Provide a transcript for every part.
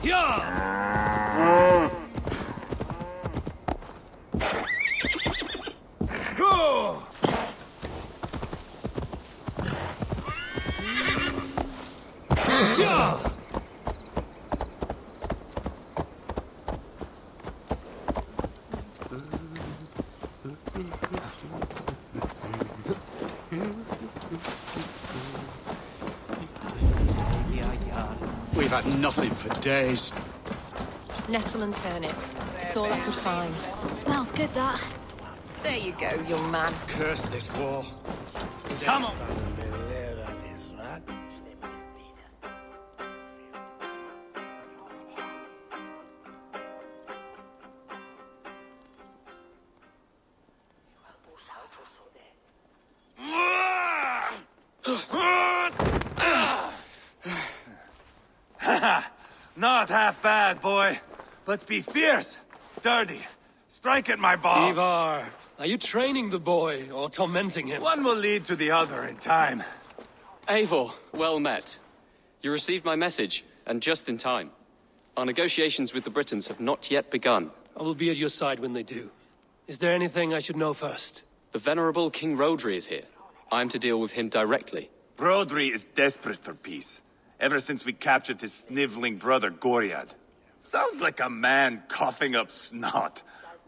Yeah! Go! Yeah! We've had nothing for days. Nettle and turnips. It's all I could find. Smells good, that. There you go, young man. Curse this war. Come on! Not half bad, boy. But be fierce, dirty. Strike at my balls. Eivor, are you training the boy or tormenting him? One will lead to the other in time. Eivor, well met. You received my message, and just in time. Our negotiations with the Britons have not yet begun. I will be at your side when they do. Is there anything I should know first? The venerable King Rodri is here. I am to deal with him directly. Rodri is desperate for peace. Ever since we captured his sniveling brother, Goriad. Sounds like a man coughing up snot.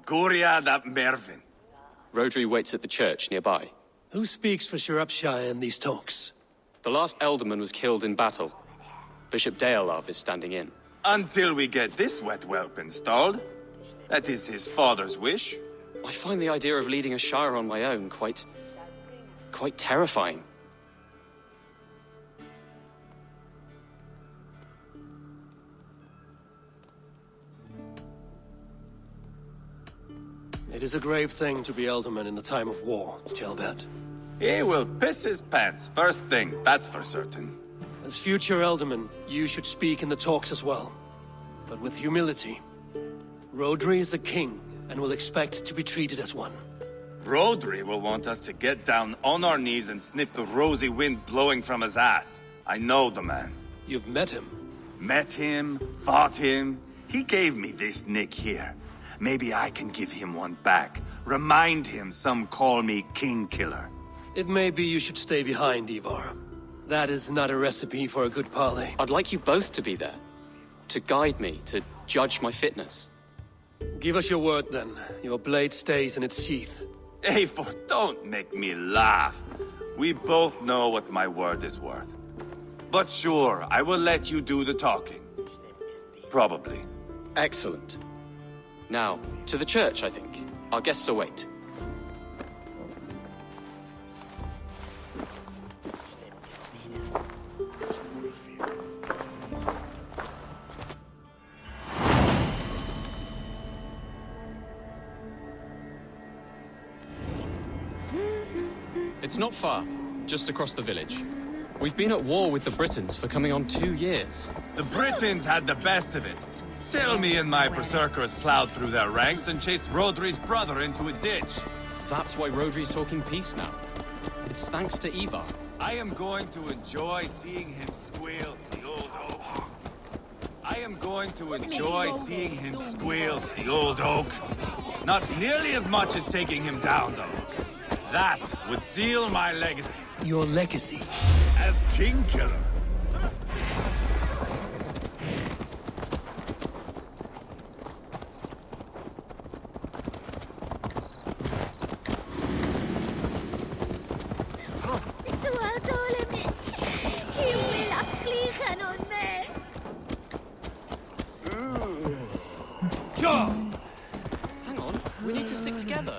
Goriad ap Mervin. Rodri waits at the church nearby. Who speaks for Shropshire in these talks? The last Elderman was killed in battle. Bishop Deolav is standing in. Until we get this wet whelp installed. That is his father's wish. I find the idea of leading a shire on my own quite terrifying. It is a grave thing to be Elderman in a time of war, Gelbert. He will piss his pants first thing, that's for certain. As future Elderman, you should speak in the talks as well. But with humility. Rodri is the king, and will expect to be treated as one. Rodri will want us to get down on our knees and sniff the rosy wind blowing from his ass. I know the man. You've met him. Met him, fought him. He gave me this nick here. Maybe I can give him one back. Remind him some call me King Killer. It may be you should stay behind, Eivor. That is not a recipe for a good parley. I'd like you both to be there. To guide me, to judge my fitness. Give us your word, then. Your blade stays in its sheath. Eivor, don't make me laugh. We both know what my word is worth. But sure, I will let you do the talking. Probably. Excellent. Now, to the church, I think. Our guests await. It's not far, just across the village. We've been at war with the Britons for coming on 2 years. The Britons had the best of it. Still me and my berserkers plowed through their ranks and chased Rodri's brother into a ditch. That's why Rodri's talking peace now. It's thanks to Eivor. I am going to enjoy seeing him squeal, the old oak. I am going to enjoy seeing him squeal, the old oak. Not nearly as much as taking him down, though. That would seal my legacy. Your legacy? As King Killer. Hang on, we need to stick together.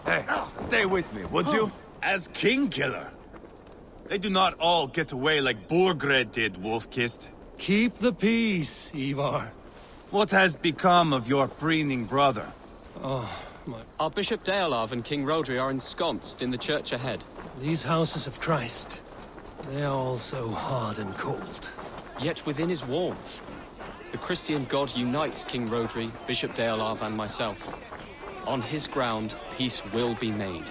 Hey, stay with me, would you? As King Killer. They do not all get away like Borgred did, Wolf-Kissed. Keep the peace, Eivor. What has become of your preening brother? Oh, my... Our Bishop Deolav and King Rodri are ensconced in the church ahead. These houses of Christ, they are all so hard and cold. Yet within is warmth. The Christian God unites King Rodri, Bishop Deolav, and myself. On his ground, peace will be made.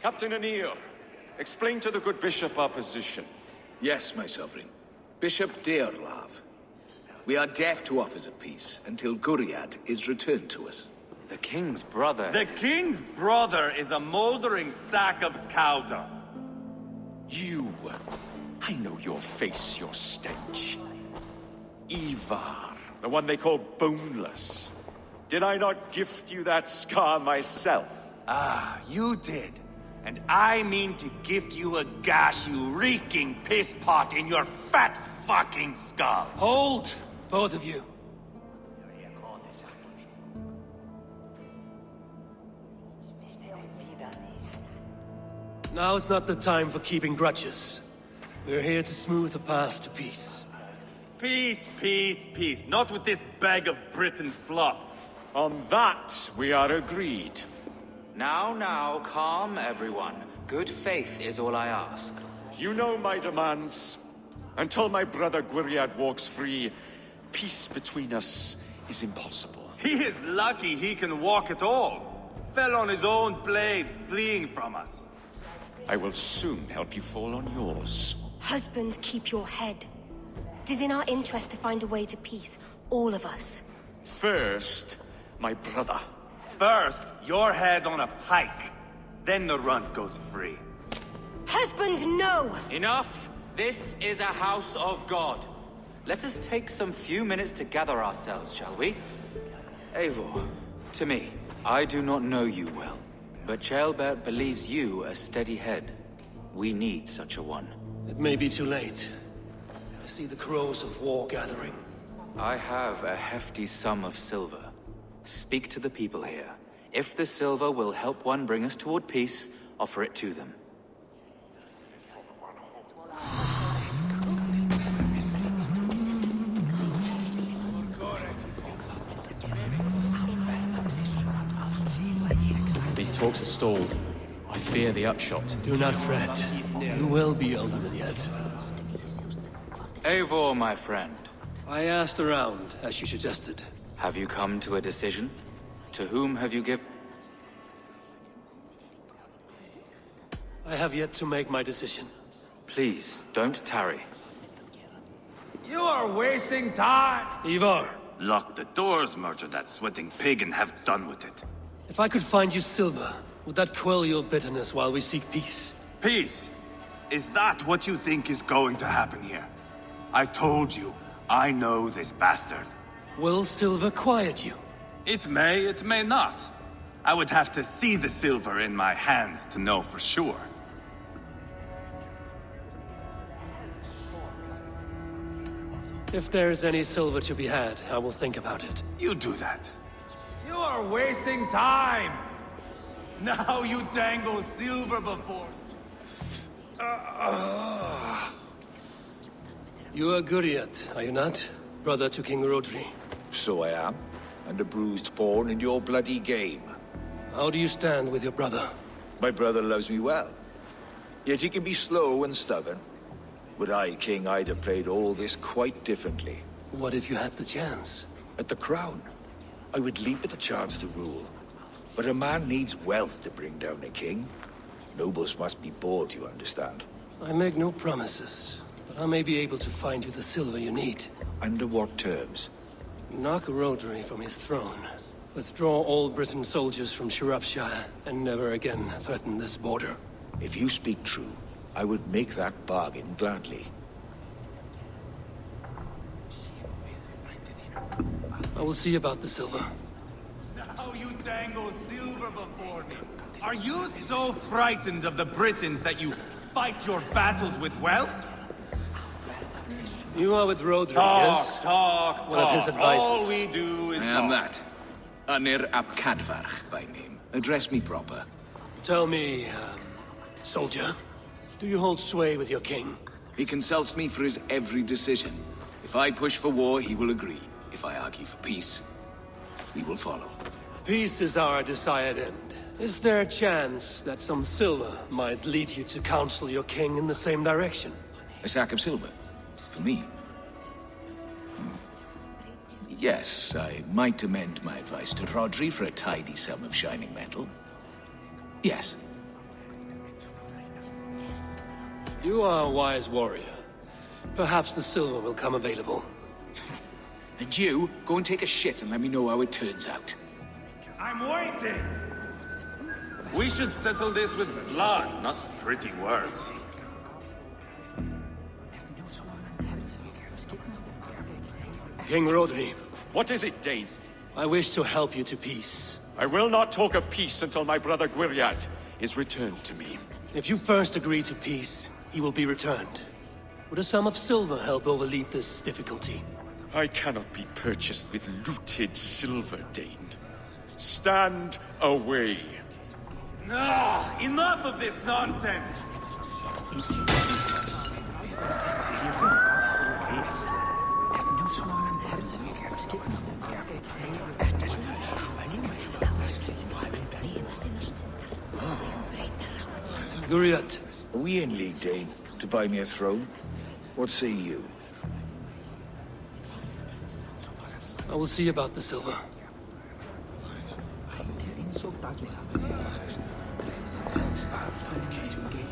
Captain Anir, explain to the good bishop our position. Yes, my sovereign. Bishop Deorlav. We are deaf to offers of peace until Guriad is returned to us. The king's brother. The king's brother is a moldering sack of cow dung. You. I know your face, your stench. Eivor, the one they call boneless. Did I not gift you that scar myself? Ah, you did. And I mean to gift you a gash, you reeking piss pot in your fat fucking skull. Hold, both of you. Now is not the time for keeping grudges. We're here to smooth the path to peace. Peace, peace, peace. Not with this bag of Britain slop. On that, we are agreed. Now, calm everyone. Good faith is all I ask. You know my demands. Until my brother Guriad walks free, peace between us is impossible. He is lucky he can walk at all. Fell on his own blade, fleeing from us. I will soon help you fall on yours. Husband, keep your head. It is in our interest to find a way to peace, all of us. First, my brother. First, your head on a pike. Then the runt goes free. Husband, no! Enough! This is a house of God. Let us take some few minutes to gather ourselves, shall we? Eivor, to me, I do not know you well, but Ceolbert believes you a steady head. We need such a one. It may be too late. I see the crows of war gathering. I have a hefty sum of silver. Speak to the people here. If the silver will help one bring us toward peace, offer it to them. These talks are stalled. I fear the upshot. Do not fret. You will be alderman yet. Eivor, my friend, I asked around, as you suggested. have you come to a decision? To whom have you given? I have yet to make my decision. Please, don't tarry. You are wasting time! Eivor, Lock the doors, murder that sweating pig, and have done with it. if I could find you silver, would that quell your bitterness while we seek peace? Peace? Is that what you think is going to happen here? I told you, I know this bastard. Will silver quiet you? It may not. I would have to see the silver in my hands to know for sure. If there's any silver to be had, I will think about it. You do that. You are wasting time! Now you dangle silver before... You are Guriad, are you not? Brother to King Rodri. So I am, and a bruised pawn in your bloody game. How do you stand with your brother? My brother loves me well. Yet he can be slow and stubborn. Were I king, I'd have played all this quite differently. What if you had the chance? At the crown, I would leap at the chance to rule. But a man needs wealth to bring down a king. Nobles must be bought, you understand. I make no promises, but I may be able to find you the silver you need. Under what terms? Knock Rodri from his throne. Withdraw all Britain soldiers from Shropshire, and never again threaten this border. If you speak true, I would make that bargain gladly. I will see about the silver. Now you dangle silver before me. Are you so frightened of the Britons that you fight your battles with wealth? You are with Rodri, yes? Talk. One of his advisors. All we do is I talk. am that. Anir ap Cadfarch by name. Address me proper. Tell me, soldier, do you hold sway with your king? He consults me for his every decision. If I push for war, he will agree. If I argue for peace, he will follow. Peace is our desired end. Is there a chance that some silver might lead you to counsel your king in the same direction? A sack of silver? For me? Yes, I might amend my advice to Rodri for a tidy sum of shining metal. Yes. You are a wise warrior. Perhaps the silver will come available. And you, go and take a shit and let me know how it turns out. I'm waiting! We should settle this with blood, not pretty words. King Rodri, What is it, Dane? I wish to help you to peace. I will not talk of peace until my brother Gwiriad is returned to me. If you first agree to peace, he will be returned. Would a sum of silver help overleap this difficulty? I cannot be purchased with looted silver, Dane. Stand away. Ah, enough of this nonsense! Guriat, Are we in league, Dane? To buy me a throne? What say you? I will see about the silver.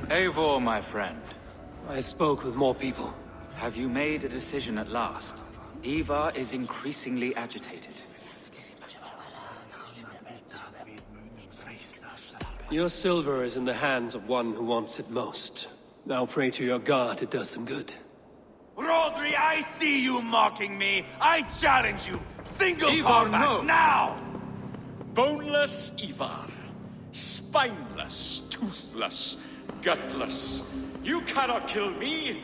Eivor, my friend. I spoke with more people. Have you made a decision at last? Eivor is increasingly agitated. Your silver is in the hands of one who wants it most. Now pray to your god it does some good. Rodri, I see you mocking me! I challenge you! Single Eivor, combat, no. now! Boneless Eivor. Spineless, toothless, gutless. You cannot kill me!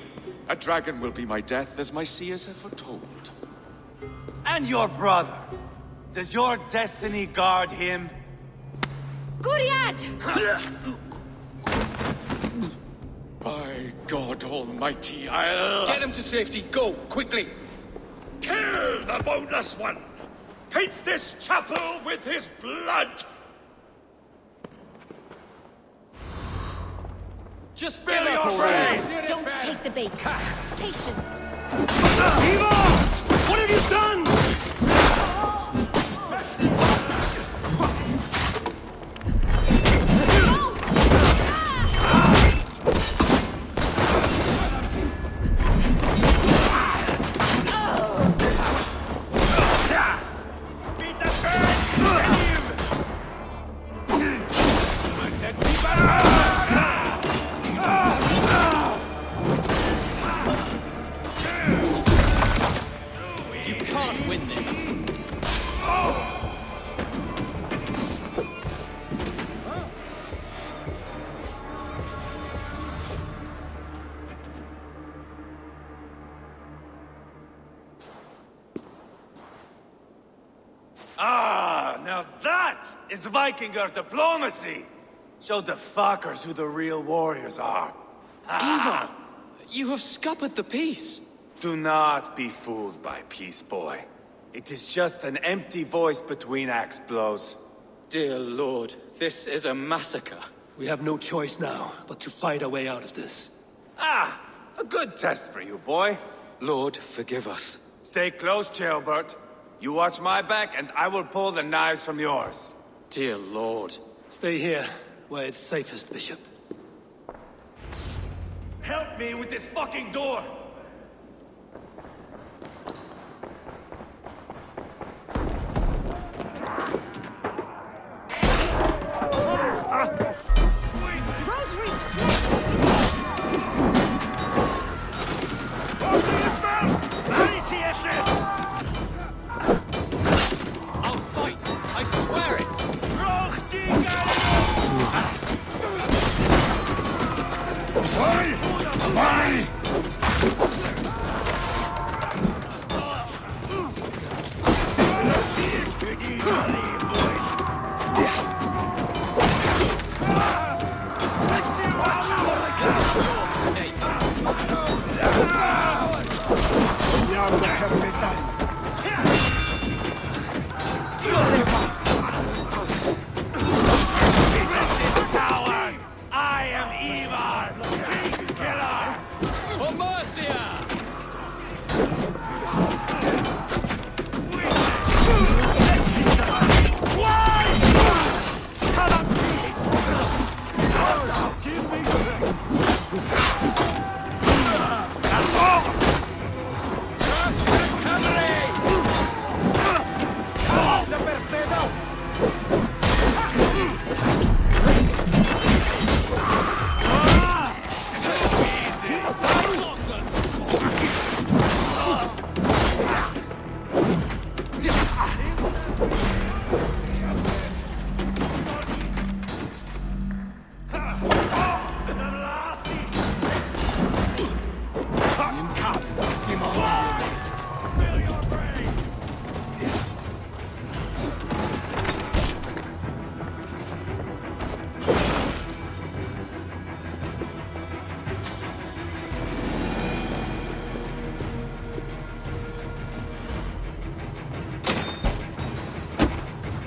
A dragon will be my death, as my seers have foretold. And your brother. Does your destiny guard him? Guriad! By God Almighty, I'll... Get him to safety, go, quickly! Kill the boneless one! Paint this chapel with his blood! Just Spill get your up already! brains! Don't take the bait. Patience. Eivor! What have you done? Beat the bird! You can't win this! Ah, now that is Vikinger diplomacy! Show the fuckers who the real warriors are. Eivor! You have scuppered the peace! Do not be fooled by peace, boy. It is just an empty voice between axe blows. Dear Lord, this is a massacre. We have no choice now, but to fight our way out of this. Ah, a good test for you, boy. Lord, forgive us. Stay close, Jailbert. You watch my back, and I will pull the knives from yours. Dear Lord. Stay here, where it's safest, Bishop. Help me with this fucking door! I'll fight! I swear it! Cowards! I am Eivor, King Killer! For Mercia! Give me strength!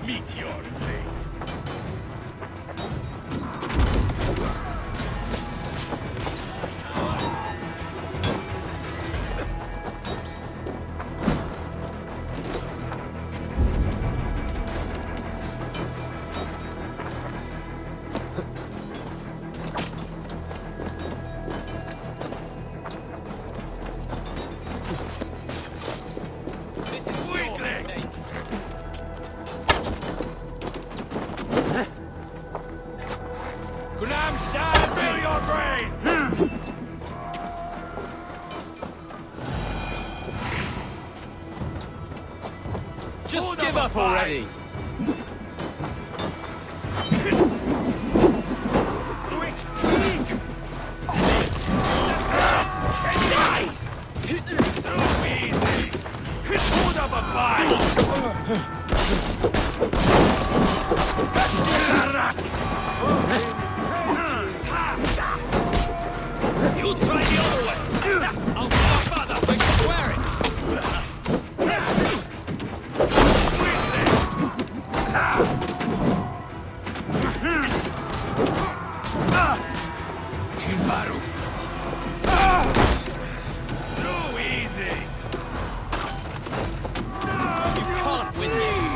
Meet your fate. This is your mistake. Gunam, fill your brains! Just give up already. You try the other way! I'll go further! I swear it. Kizaru! Too easy! You can't win this.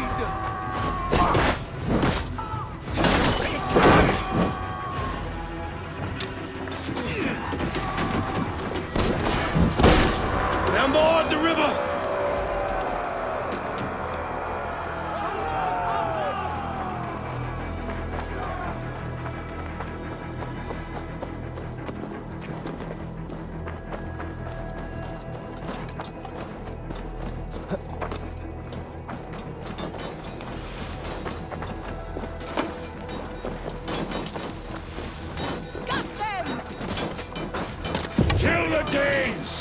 They're aboard the river! Kill the Danes!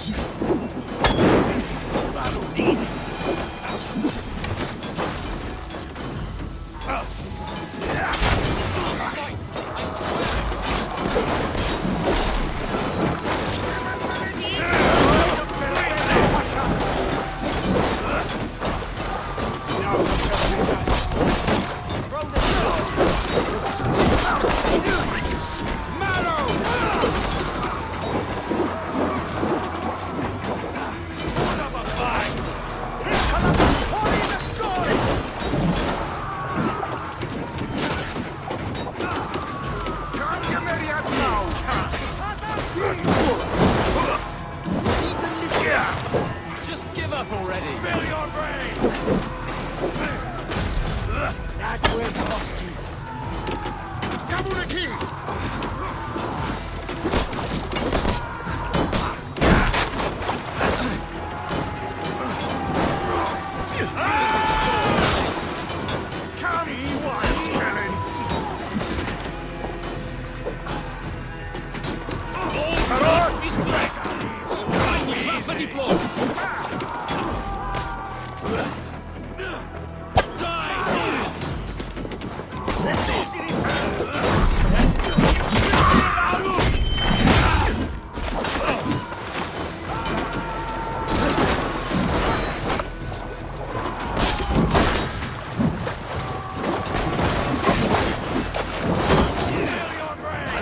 Just give up already. Spill your brains! That will cost you.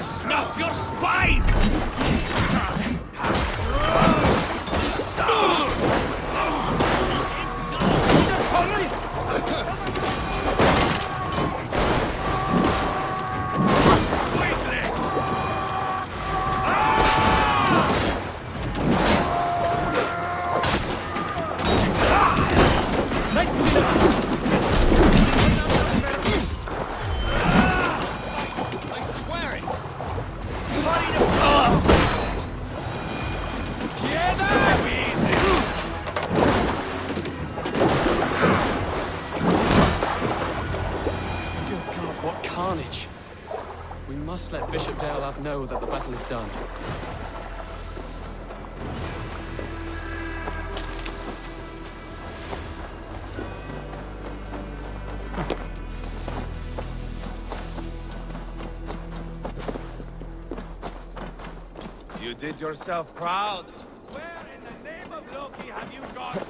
Snap your spine! I swear it. Bloody must let Bishop Deolav know that the battle is done. You did yourself proud. Where in the name of Loki have you gone to?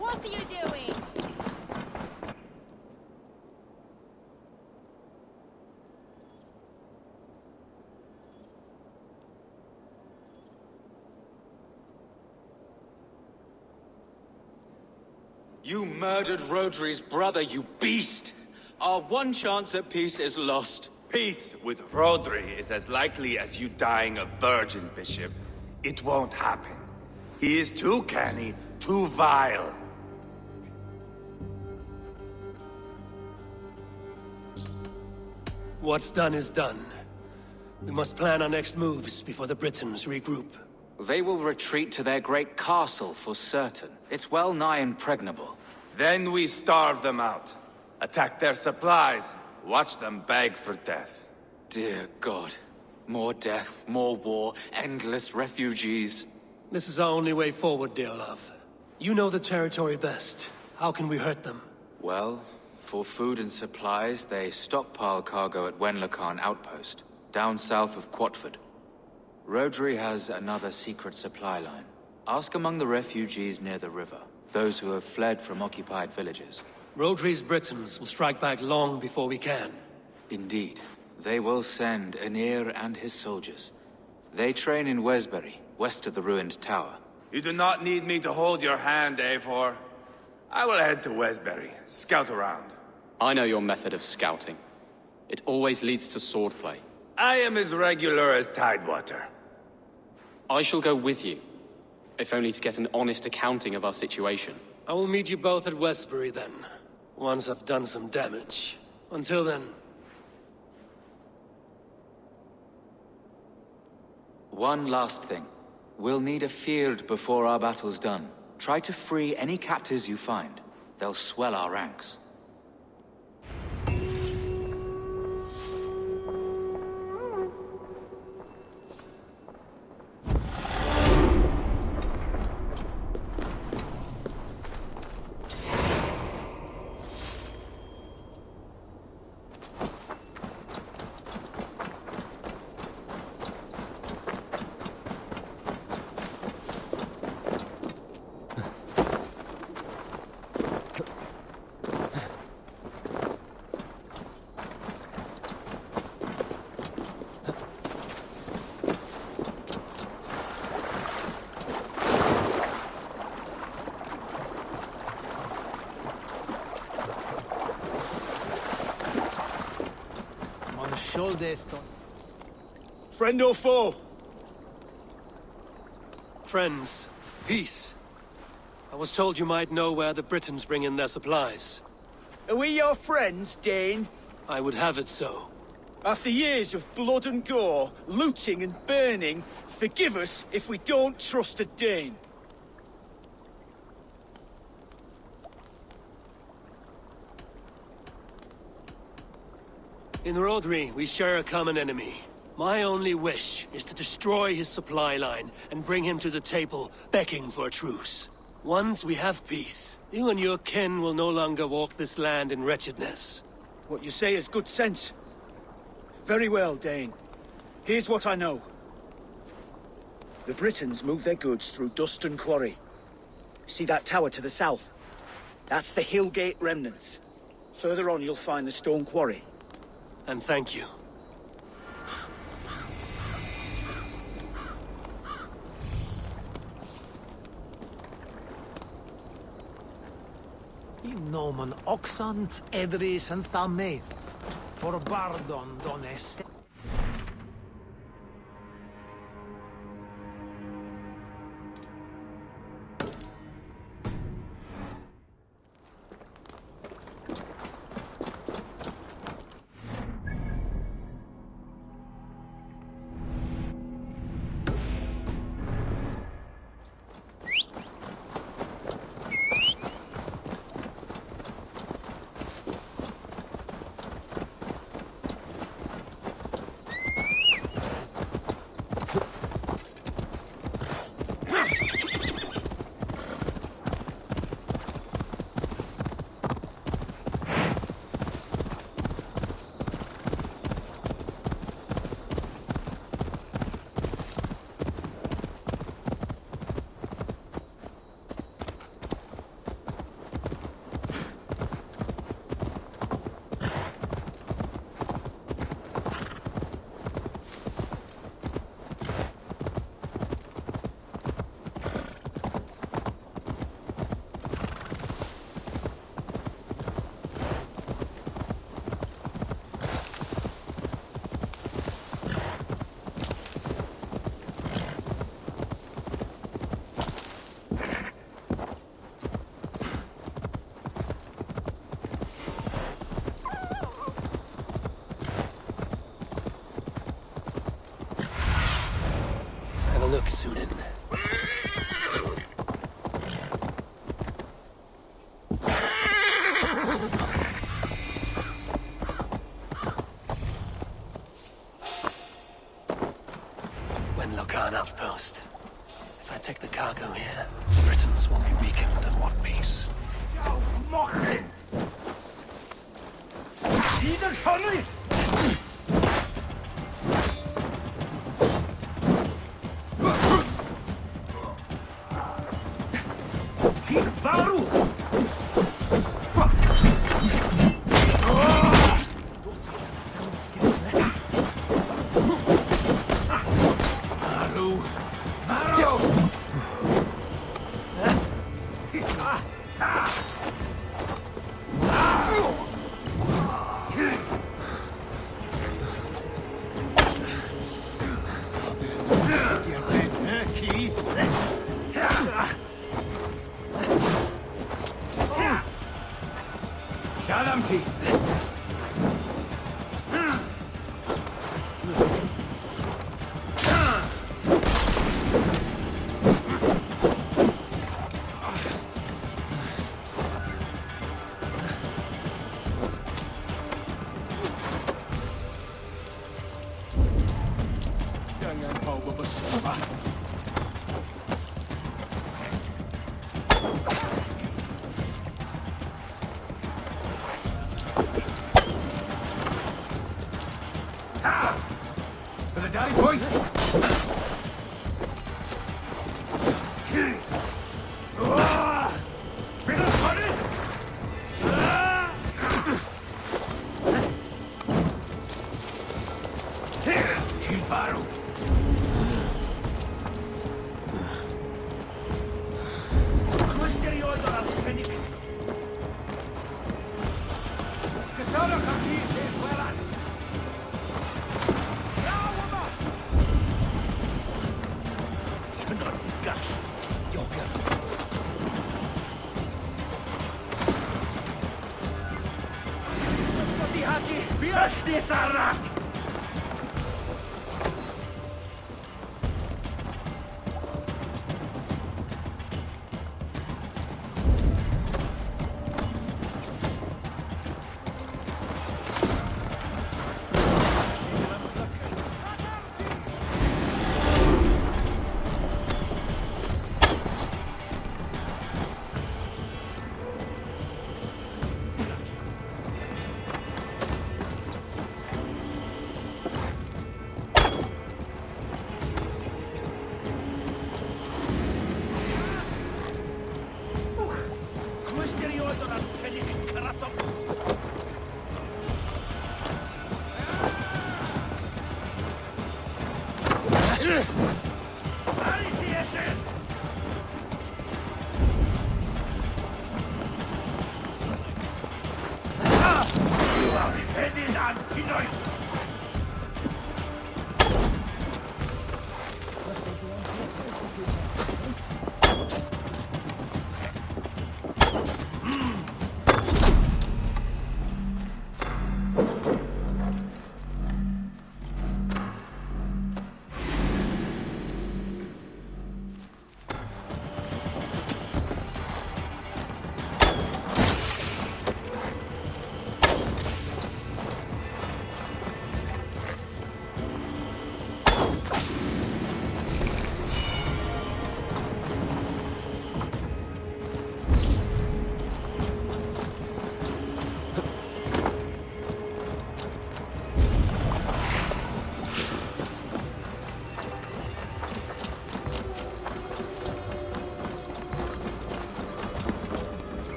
What are you doing? You murdered Rodri's brother, you beast! Our one chance at peace is lost. Peace with Rodri is as likely as you dying a virgin, Bishop. It won't happen. He is too canny, too vile. What's done is done. We must plan our next moves before the Britons regroup. They will retreat to their great castle for certain. It's well nigh impregnable. Then we starve them out. Attack their supplies. Watch them beg for death. Dear God. More death, more war, endless refugees. This is our only way forward, Deolav. You know the territory best. How can we hurt them? Well, for food and supplies, they stockpile cargo at Wenlocan Outpost, down south of Quatford. Rodri has another secret supply line. Ask among the refugees near the river, those who have fled from occupied villages. Rodri's Britons will strike back long before we can. Indeed. They will send Aenir and his soldiers. They train in Wesbury, west of the ruined tower. You do not need me to hold your hand, Eivor. I will head to Wesbury, scout around. I know your method of scouting. It always leads to swordplay. I am as regular as Tidewater. I shall go with you, if only to get an honest accounting of our situation. I will meet you both at Westbury then, once I've done some damage. Until then... One last thing. We'll need a field before our battle's done. Try to free any captives you find. They'll swell our ranks. Friend or foe? Friends, peace. I was told you might know where the Britons bring in their supplies. Are we your friends, Dane? I would have it so. After years of blood and gore, looting and burning, forgive us if we don't trust a Dane. In Rodri, we share a common enemy. My only wish is to destroy his supply line and bring him to the table, begging for a truce. Once we have peace, you and your kin will no longer walk this land in wretchedness. What you say is good sense. Very well, Dane. Here's what I know. The Britons move their goods through Dustin Quarry. See that tower to the south? That's the Hillgate remnants. Further on, you'll find the stone quarry. And thank you. Nomen Oxan, Edris and Tameth, for Bardon don esse. back soon. Wenlocan outpost. If I take the cargo here, the Britons will be weakened and want peace.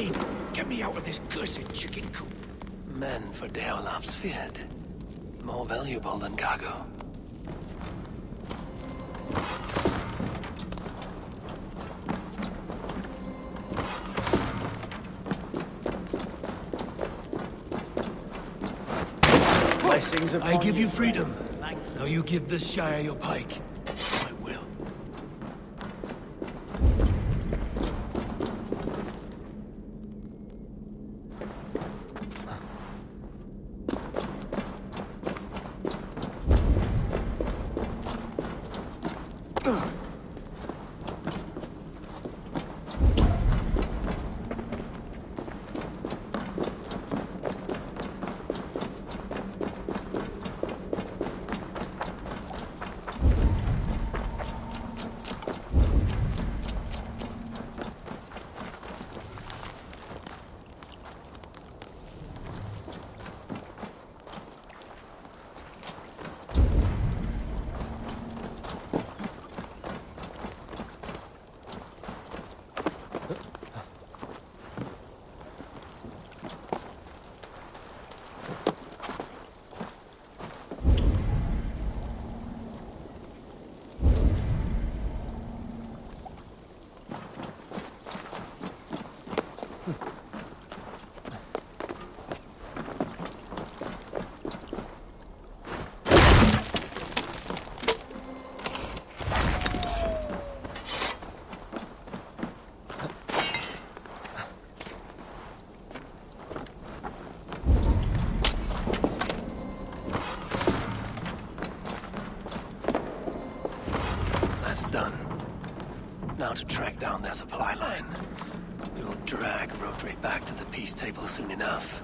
Dane, get me out of this cursed chicken coop. Men for Deolaf's feared. More valuable than cargo. Blessings upon I give you freedom. Now you give this Shire your pike. I will. Done. Now to track down their supply line. We will drag Rotary back to the peace table soon enough.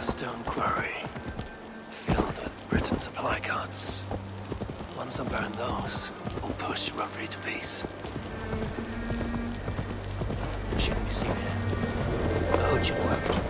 stone quarry, filled with Britain supply carts. Once I burn those, we'll push Rotary to peace. Shouldn't be seen here. A hood should work.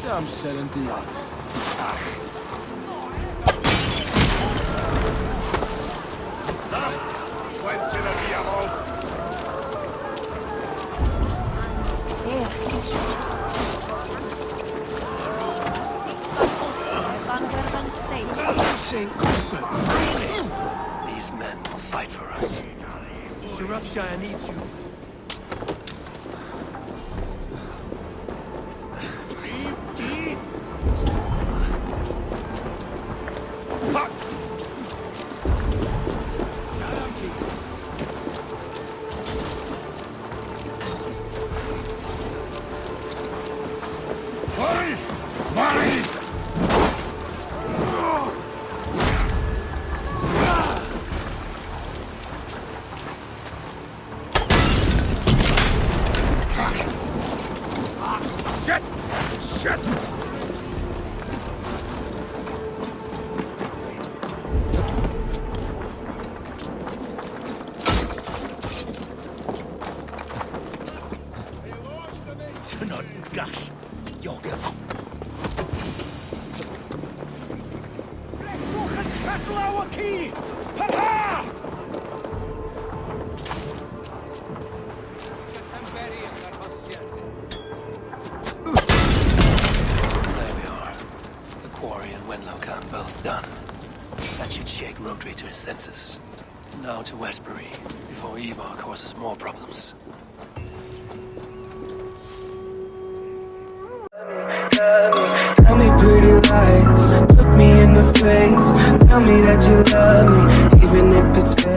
I'm setting the yacht. These men will fight for us. Shropshire needs you. Senses. Now to Westbury, before Eivor causes more problems. Tell me pretty lies, look me in the face. Tell me that you love me, even if it's fake.